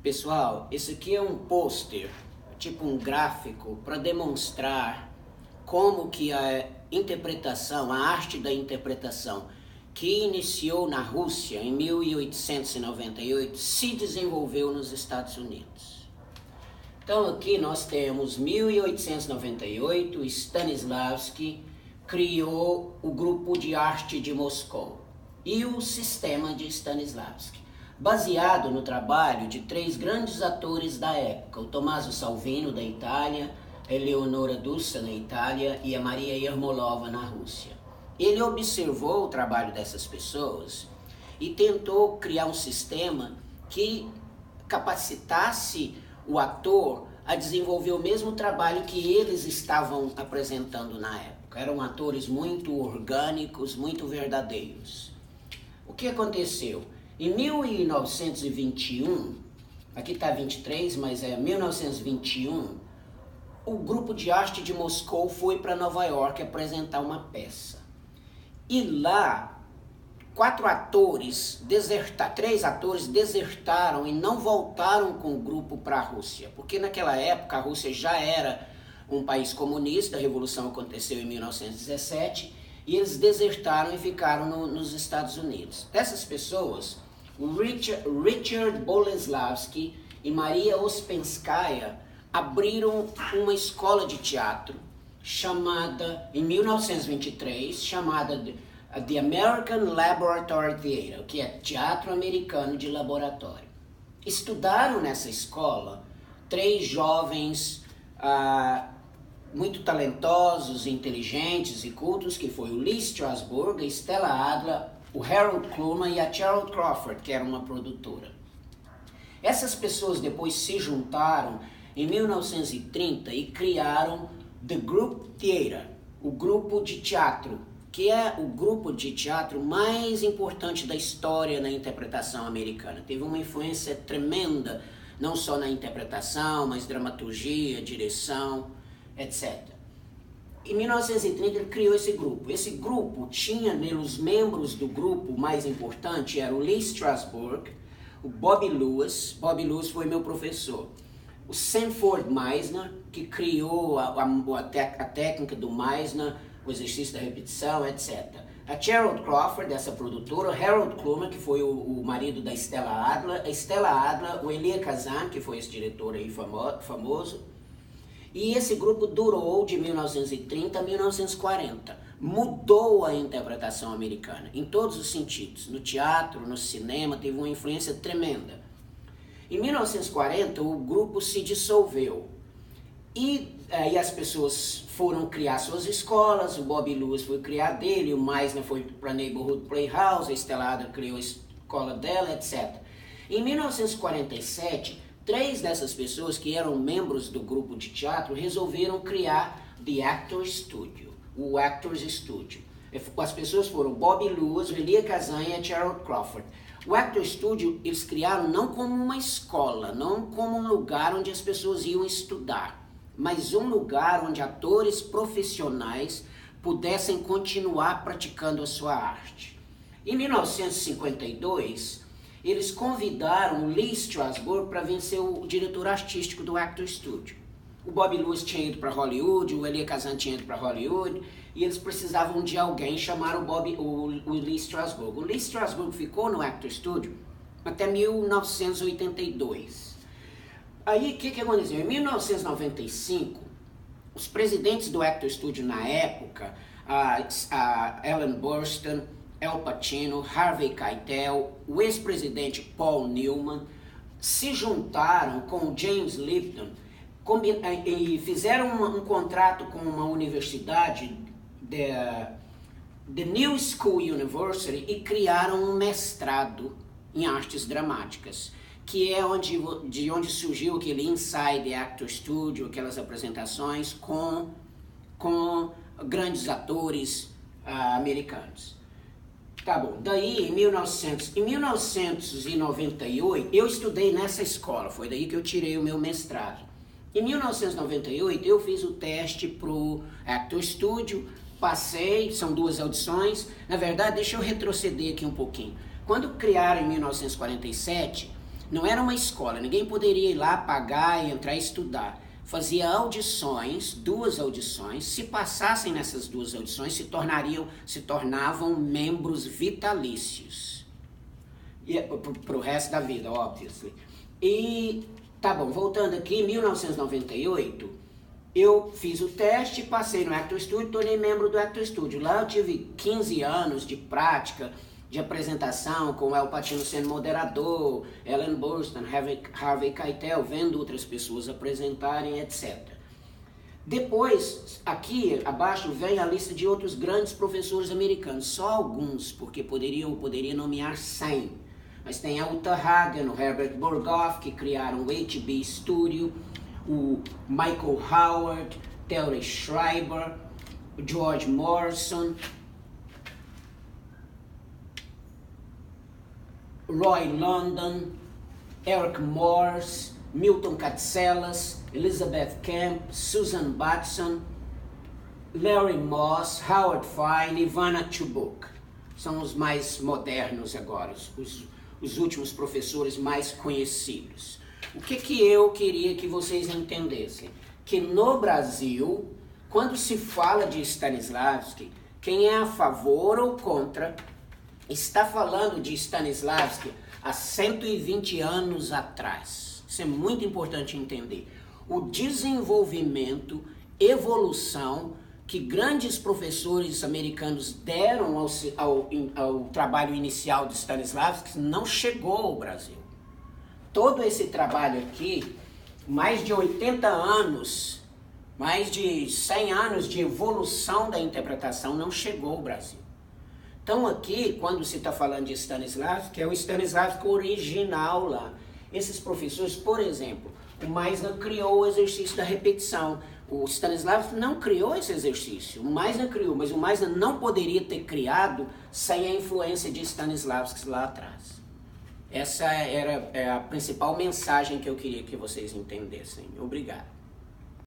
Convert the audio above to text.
Pessoal, esse aqui é um pôster, tipo um gráfico, para demonstrar como que a interpretação, a arte da interpretação, que iniciou na Rússia em 1898, se desenvolveu nos Estados Unidos. Então aqui nós temos 1898, Stanislavski criou o Grupo de Arte de Moscou e o sistema de Stanislavski, baseado no trabalho de três grandes atores da época, o Tommaso Salvino, da Itália, a Eleonora Duse, na Itália, e a Maria Yermolova, na Rússia. Ele observou o trabalho dessas pessoas e tentou criar um sistema que capacitasse o ator a desenvolver o mesmo trabalho que eles estavam apresentando na época. Eram atores muito orgânicos, muito verdadeiros. O que aconteceu? Em 1921, aqui está 23, mas é 1921, o Grupo de Arte de Moscou foi para Nova York apresentar uma peça. E lá, três atores desertaram e não voltaram com o grupo para a Rússia, porque naquela época a Rússia já era um país comunista, a Revolução aconteceu em 1917, e eles desertaram e ficaram nos Estados Unidos. Dessas pessoas, o Richard Boleslavsky e Maria Ospenskaya abriram uma escola de teatro chamada, em 1923, chamada The American Laboratory Theater, que é Teatro Americano de Laboratório. Estudaram nessa escola três jovens muito talentosos, inteligentes e cultos, que foi o Lee Strasberg, a Stella Adler, o Harold Cluman e a Cheryl Crawford, que era uma produtora. Essas pessoas depois se juntaram em 1930 e criaram The Group Theater, o grupo de teatro, que é o grupo de teatro mais importante da história na interpretação americana. Teve uma influência tremenda, não só na interpretação, mas dramaturgia, direção, etc. Em 1930 ele criou esse grupo. Esse grupo tinha nele os membros do grupo mais importante, era o Lee Strasberg, o Bobby Lewis foi meu professor, o Sanford Meisner, que criou a técnica do Meisner, o exercício da repetição, etc. A Cheryl Crawford, dessa produtora, o Harold Cluman, que foi o marido da Stella Adler, a Stella Adler, o Elia Kazan, que foi esse diretor aí famoso. E esse grupo durou de 1930 a 1940. Mudou a interpretação americana, em todos os sentidos. No teatro, no cinema, teve uma influência tremenda. Em 1940, o grupo se dissolveu. E aí as pessoas foram criar suas escolas, o Bobby Lewis foi criar dele, o Meisner foi para a Neighborhood Playhouse, a Stella Adler criou a escola dela, etc. Em 1947, três dessas pessoas que eram membros do grupo de teatro resolveram criar The Actors Studio, o Actors Studio. As pessoas foram Bobby Lewis, o Elia Kazan e a Cheryl Crawford. O Actors Studio eles criaram não como uma escola, não como um lugar onde as pessoas iam estudar, mas um lugar onde atores profissionais pudessem continuar praticando a sua arte. Em 1952, eles convidaram o Lee Strasberg para vir ser o diretor artístico do Actor Studio. O Bobby Lewis tinha ido para Hollywood, o Elia Kazan tinha ido para Hollywood, e eles precisavam de alguém, chamaram o Lee Strasberg. O Lee Strasberg ficou no Actor Studio até 1982. Aí, o que aconteceu? Em 1995, os presidentes do Actor Studio na época, a Ellen Burstyn, Al Pacino, Harvey Keitel, o ex-presidente Paul Newman, se juntaram com o James Lipton e fizeram um contrato com uma universidade, The New School University, e criaram um mestrado em artes dramáticas, que é de onde surgiu aquele Inside the Actor Studio, aquelas apresentações com grandes atores americanos. Tá bom, daí em 1998, eu estudei nessa escola, foi daí que eu tirei o meu mestrado. Em 1998 eu fiz o teste pro Actor Studio, passei, são 2 audições. Na verdade, deixa eu retroceder aqui um pouquinho. Quando criaram em 1947, Não era uma escola, ninguém poderia ir lá pagar e entrar e estudar. Fazia audições, 2 audições, se passassem nessas 2 audições, se tornavam membros vitalícios. Para o resto da vida, obviously. E, tá bom, voltando aqui, em 1998, eu fiz o teste, passei no Actor Studio, tornei membro do Actor Studio. Lá eu tive 15 anos de prática, de apresentação, com Al Pacino sendo moderador, Ellen Burstyn, Harvey Keitel, vendo outras pessoas apresentarem, etc. Depois, aqui abaixo, vem a lista de outros grandes professores americanos, só alguns, porque poderia nomear 100. Mas tem a Uta Hagen, o Herbert Burghoff, que criaram o HB Studio, o Michael Howard, Terry Schreiber, o George Morrison, Roy London, Eric Morse, Milton Katselas, Elizabeth Kemp, Susan Batson, Larry Moss, Howard Fine, Ivana Chubuk. São os mais modernos agora, os últimos professores mais conhecidos. O que eu queria que vocês entendessem? Que no Brasil, quando se fala de Stanislavski, quem é a favor ou contra está falando de Stanislavski há 120 anos atrás. Isso é muito importante entender. O desenvolvimento, evolução que grandes professores americanos deram ao trabalho inicial de Stanislavski não chegou ao Brasil. Todo esse trabalho aqui, mais de 80 anos, mais de 100 anos de evolução da interpretação não chegou ao Brasil. Então aqui, quando se está falando de Stanislavski, é o Stanislavski original lá. Esses professores, por exemplo, o Meisner criou o exercício da repetição. O Stanislavski não criou esse exercício, o Meisner criou, mas o Meisner não poderia ter criado sem a influência de Stanislavski lá atrás. Essa era a principal mensagem que eu queria que vocês entendessem. Obrigado.